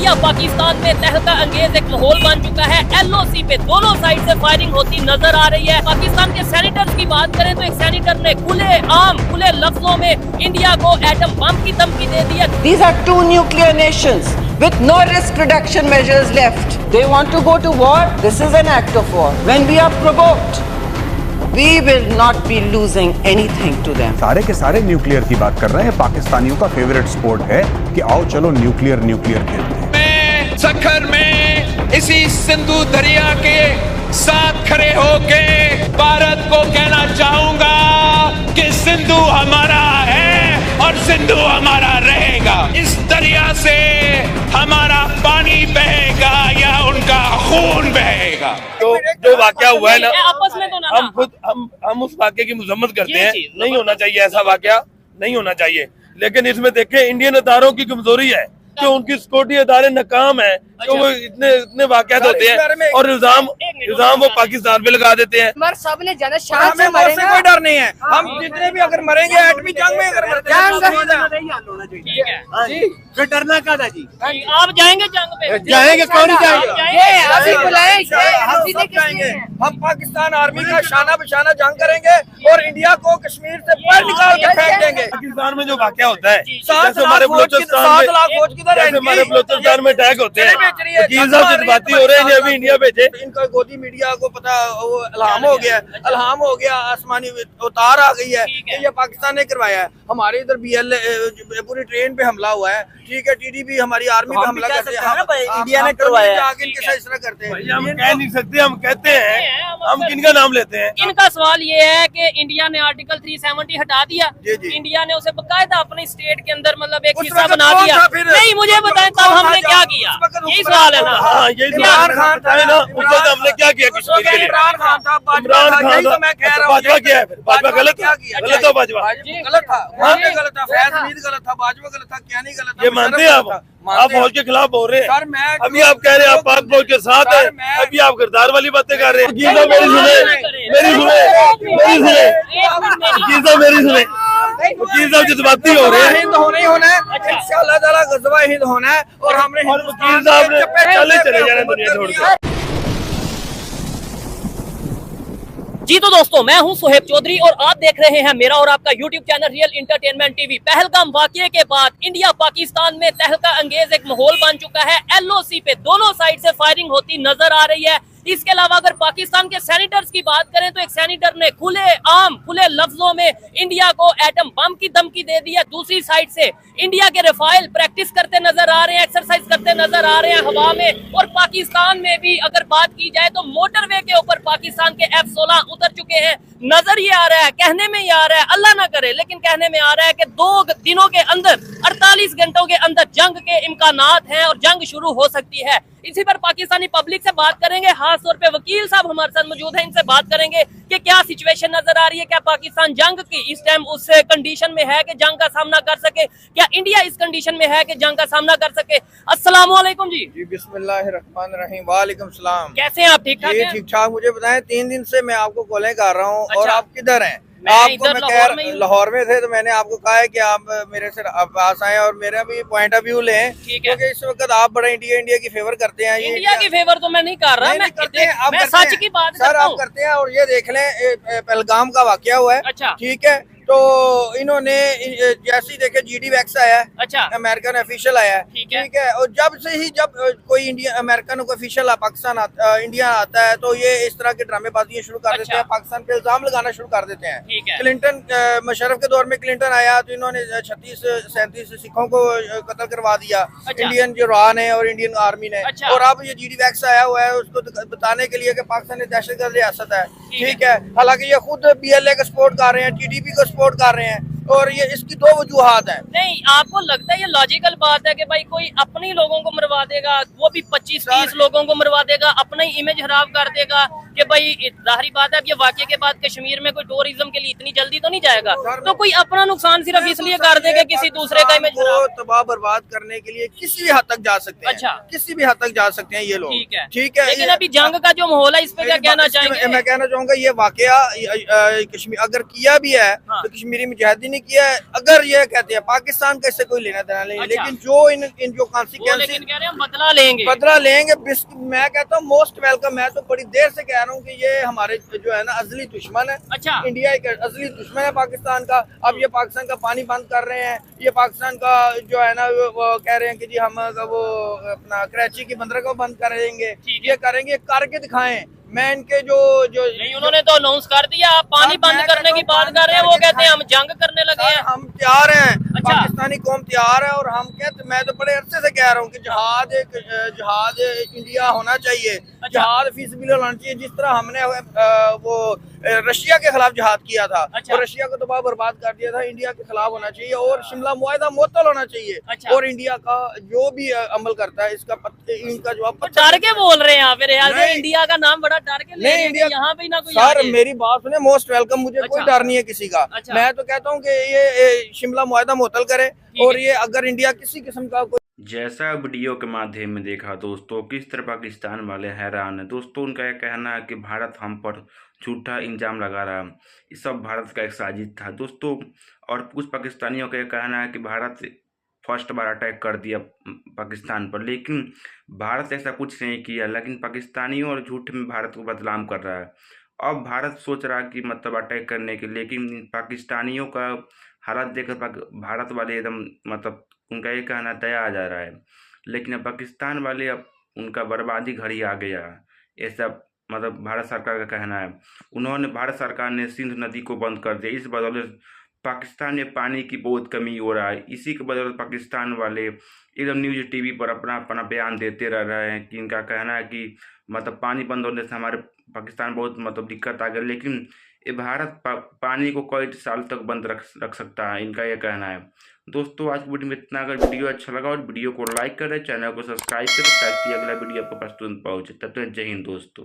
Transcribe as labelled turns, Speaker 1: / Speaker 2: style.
Speaker 1: India Pakistan में तहलका अंगेज एक माहौल बन चुका है। एलओसी पे दोनों साइड से फायरिंग होती नजर आ रही है। पाकिस्तान के सेनेटर्स की बात करें तो एक सेनेटर ने खुले लफ्जों में इंडिया को एटम बम की धमकी दे दी है।
Speaker 2: These are two nuclear nations with no risk reduction measures left. They want to go to war. This is an act of war. When we are provoked, we will not be losing anything to them.
Speaker 3: सारे के सारे nuclear की बात कर रहे हैं। पाकिस्तानियों का फेवरेट स्पोर्ट है कि आओ चलो न्यूक्लियर खेलते हैं।
Speaker 4: मैं सखर में इसी सिंधु दरिया के साथ खड़े होके भारत को कहना चाहूंगा कि सिंधु हमारा है और सिंधु हमारा रहेगा। इस दरिया से हमारा पानी बहेगा या उनका खून बहेगा।
Speaker 5: जो वाकया हुआ है ना,
Speaker 1: आपस में तो ना
Speaker 5: हम उस वाकये की मजम्मत करते हैं। नहीं होना चाहिए, ऐसा वाकया नहीं होना चाहिए। लेकिन इसमें देखें इंडियन अदारोों की कमजोरी है कि उनकी सिक्योरिटी अदारे नाकाम है। तो वो इतने वाकयात होते हैं और इल्जाम वो पाकिस्तान पे लगा देते हैं।
Speaker 6: हमारे सबने जाना शांत से
Speaker 7: मरेंगे, कोई डर नहीं है। हम जितने भी अगर मरेंगे एटमी जंग में अगर मरते हैं फिर डरना क्या था जी?
Speaker 1: आप जाएंगे जंग पे?
Speaker 7: जाएंगे, कौन नहीं
Speaker 6: जाएंगे।
Speaker 7: हम पाकिस्तान आर्मी का शाना बशाना जंग करेंगे और इंडिया को कश्मीर से बाहर निकाल के फेंक देंगे।
Speaker 5: पाकिस्तान में जो वाकया होता है,
Speaker 7: 7
Speaker 5: हमारे
Speaker 7: लाख
Speaker 5: बलोचिस्तान में अटैक होते हैं, वकील साहब जज्बाती हो रहे हैं। अभी इंडिया भेजे,
Speaker 7: इनका गोदी मीडिया को पता वो अल्हाम हो गया, आसमानी उतार आ गई है कि ये पाकिस्तान ने करवाया है। हमारे इधर BL पूरी ट्रेन पे हमला हुआ है, ठीक है। TDP हमारी आर्मी पे हमला करते हैं, इंडिया ने करवाया। इनके साथ इस तरह करते हैं,
Speaker 5: हम कह नहीं सकते, हम कहते हैं। हम किनका नाम लेते हैं?
Speaker 1: इनका सवाल ये है कि इंडिया ने आर्टिकल 370 हटा दिया। इंडिया ने उसे बकायदा अपने स्टेट के अंदर मतलब एक हिस्सा बना दिया। नहीं, मुझे बताएं तब हमने क्या किया? यही सवाल है ना।
Speaker 5: हाँ, यही इमरान खान था ना, उस वक्त हमने क्या किया कश्मीर के लिए?
Speaker 7: इमरान खान था,
Speaker 5: बाजवा क्या है? बाजवा गलत था, गलत था बाजवा,
Speaker 7: गलत था, गलत था, फैज हमीद गलत था, बाजवा गलत था, क्या नहीं गलत था?
Speaker 5: ये मानते हैं आप फौज के खिलाफ बोल रहे हैं। अभी आप कह रहे हैं आप पाक फौज के साथ हैं, अभी आप गद्दार वाली बातें कर रहे हैं। गीजा मेरी सुने, वकील साहब जज्बाती हो रहे हैं।
Speaker 7: हिंद होना ही होना है, इंशाअल्लाह ताला गज़वा हिंद होना है और हमने
Speaker 5: वकील साहब ने चले जाना दुनिया छोड़ के।
Speaker 1: जी तो दोस्तों, मैं हूं सुहेब चौधरी और आप देख रहे हैं मेरा और आपका YouTube channel real entertainment TV. Pahalgam वाकये के बाद इंडिया पाकिस्तान में तहलका अंगेज एक माहौल बन चुका है। LOC पे दोनों साइड से फायरिंग होती नजर आ रही है। इसके अलावा अगर पाकिस्तान के सेनेटर्स की बात करें तो एक सेनेटर ने खुले लफ्जों में इंडिया को एटम बम की धमकी दे दी है। दूसरी साइड से इंडिया के रफाइल प्रैक्टिस करते नजर आ रहे हैं, एक्सरसाइज करते नजर आ रहे हैं हवा में। और पाकिस्तान में भी अगर बात की जाए तो मोटरवे के ऊपर पाकिस्तान के F-16 उतर चुके हैं। नजर ये आ रहा है, कहने में ये आ रहा है, अल्लाह ना करे लेकिन कहने में आ रहा है कि 2 दिनों के अंदर 48 घंटों के अंदर जंग के इम्कानात हैं और जंग शुरू हो सकती है। इसी पर पाकिस्तानी पब्लिक से बात करेंगे, खास तौर पे वकील साहब हमारे साथ मौजूद हैं, इनसे बात करेंगे कि क्या सिचुएशन नजर आ रही है। क्या पाकिस्तान जंग की इस टाइम उस कंडीशन में है कि जंग का सामना कर सके? क्या इंडिया इस कंडीशन में है कि जंग का सामना कर सके? अस्सलाम वालेकुम जी।
Speaker 7: बिस्मिल्लाहिर्रहमानिर्रहीम। वालेकुम सलाम।
Speaker 1: कैसे हैं आप? ठीक ठाक हैं?
Speaker 7: ठीक ठाक। मुझे बताएं, 3 दिन से मैं आपको कॉलें कर रहा हूँ और आप किधर हैं?
Speaker 1: आपको
Speaker 7: मैं लाहौर में थे तो मैंने आपको कहा है कि आप मेरे से पास आए और मेरा भी पॉइंट ऑफ व्यू लें, क्योंकि इस वक्त आप बड़ा इंडिया की फेवर करते हैं।
Speaker 1: इंडिया की फेवर तो मैं नहीं कर रहा, मैं सच की बात
Speaker 7: सर आप करते हैं। और ये देख लें, पहलगाम का वाकया हुआ है,
Speaker 1: अच्छा
Speaker 7: ठीक है। तो इन्होंने जैसे ही देखे GD वैक्स आया है,
Speaker 1: अच्छा
Speaker 7: अमेरिकन ऑफिशियल आया है, ठीक है। और जब कोई अमेरिकन ऑफिशियल पाकिस्तान इंडिया आता है तो ये इस तरह के ड्रामेबाजियां शुरू कर देते हैं, पाकिस्तान पे इल्जाम लगाना शुरू कर देते हैं। क्लिंटन मुशर्रफ के दौर में क्लिंटन आया तो इन्होंने 36-37 सिखों को कत्ल करवा दिया, इंडियन जो रॉ ने और इंडियन आर्मी ने। और अब ये GD वैक्स आया हुआ है उसको बताने के लिए कि पाकिस्तान एक दहशतगर्द रियासत है, ठीक है। हालांकि ये खुद BLA का सपोर्ट कर रहे हैं, TDP को सपोर्ट कर रहे हैं और ये इसकी 2 वजूहात है।
Speaker 1: नहीं, आपको लगता है ये लॉजिकल बात है कि भाई कोई अपने लोगों को मरवा देगा, वो भी 25-30 लोगों को मरवा देगा, अपना ही इमेज खराब कर देगा कि भाई जाहिर बात है अब ये वाकये के बाद कश्मीर में कोई टूरिज्म के लिए इतनी जल्दी तो नहीं जाएगा, तो कोई अपना नुकसान सिर्फ इसलिए कर देगा किसी दूसरे का इमेज
Speaker 7: तबाह बर्बाद करने के लिए किसी भी हद तक जा सकते हैं।
Speaker 1: अच्छा,
Speaker 7: किसी भी हद तक जा सकते हैं ये लोग, ठीक है।
Speaker 1: लेकिन अभी जंग का जो माहौल है इस पे क्या कहना चाहेंगे?
Speaker 7: मैं कहना चाहूंगा ये वाकया कश्मीर अगर किया भी है तो कश्मीरी मुजाहिदीन नहीं किया है। अगर ये कहते हैं पाकिस्तान का इससे कोई लेना देना नहीं,
Speaker 1: अच्छा।
Speaker 7: लेकिन जो इन जो
Speaker 1: वो
Speaker 7: कॉन्सिक्वेंसेस
Speaker 1: लेकिन कह रहे हैं हम बदला लेंगे।
Speaker 7: बदला लेंगे। मैं कहता हूँ मोस्ट वेलकम। मैं तो बड़ी देर से कह रहा हूँ कि ये हमारे जो है ना अजली दुश्मन है।
Speaker 1: अच्छा।
Speaker 7: इंडिया एक असली दुश्मन है पाकिस्तान का। अब ये पाकिस्तान का पानी बंद कर रहे हैं, ये पाकिस्तान का जो है ना वो कह रहे हैं कि जी हम वो अपना कराची की बंदरगाह को बंद कर देंगे, ये करेंगे, करके दिखाएं। मैं इनके जो
Speaker 1: नहीं, उन्होंने तो अनाउंस कर दिया, आप पानी बंद करने की बात कर रहे हैं, वो कहते हैं हम जंग करने लगे हैं।
Speaker 7: हम तैयार हैं।
Speaker 1: अच्छा।
Speaker 7: पाकिस्तानी कौम तैयार है। और हम कहते, मैं तो बड़े अरसे से कह रहा हूँ कि जहाज इंडिया होना चाहिए।
Speaker 1: अच्छा।
Speaker 7: जहाज फीसबिल होना चाहिए, जिस तरह हमने वो रशिया के खिलाफ जहाद किया था।
Speaker 1: अच्छा।
Speaker 7: और रशिया को तबाह बर्बाद कर दिया था। इंडिया के खिलाफ होना चाहिए और शिमला मुआहदा मुअत्तल होना चाहिए।
Speaker 1: अच्छा।
Speaker 7: और इंडिया का जो भी अमल करता है इसका इनका जवाब
Speaker 1: तो डर के बोल रहे हैं आप मेरे ख्याल से,
Speaker 7: नहीं।
Speaker 1: इंडिया का नाम बड़ा डर के ले रहे हैं कि यहाँ पे ना कोई
Speaker 7: सर
Speaker 1: आगे।
Speaker 7: मेरी बात सुने, मोस्ट वेलकम। मुझे कोई
Speaker 1: अच्छा।
Speaker 7: डर नहीं है किसी का।
Speaker 1: अच्छा।
Speaker 7: मैं तो कहता हूँ कि ये शिमला मुआहदा मुअत्तल करे। और ये अगर इंडिया किसी किस्म का कोई
Speaker 8: जैसा वीडियो के माध्यम में देखा दोस्तों, किस तरह पाकिस्तान वाले हैरान है दोस्तों। उनका यह कहना है कि भारत हम पर झूठा इल्जाम लगा रहा है, ये सब भारत का एक साजिश था दोस्तों। और कुछ पाकिस्तानियों का यह कहना है कि भारत फर्स्ट बार अटैक कर दिया पाकिस्तान पर, लेकिन भारत ऐसा कुछ नहीं किया, लेकिन पाकिस्तानियों और झूठ में भारत को बदनाम कर रहा है। अब भारत सोच रहा है कि मतलब अटैक करने के, लेकिन पाकिस्तानियों का हालत देखकर भारत वाले एकदम मतलब उनका ये कहना दया आ जा रहा है। लेकिन अब पाकिस्तान वाले अब उनका बर्बादी घड़ी आ गया, ऐसा मतलब भारत सरकार का कहना है। उन्होंने भारत सरकार ने सिंध नदी को बंद कर दिया, इस बदौलत पाकिस्तान में पानी की बहुत कमी हो रहा है। इसी के बदौलत पाकिस्तान वाले एकदम न्यूज टीवी पर अपना अपना बयान देते रह रहे हैं कि इनका कहना है कि मतलब पानी बंद होने से हमारे पाकिस्तान बहुत मतलब दिक्कत आ गई, लेकिन ये भारत पानी को कई साल तक बंद रख सकता है, इनका यह कहना है। दोस्तों आज की वीडियो में इतना। अगर वीडियो अच्छा लगा और वीडियो को लाइक करें, चैनल को सब्सक्राइब करें ताकि अगला वीडियो आपको पास तुरंत पहुंचे। तब तक जय हिंद दोस्तों।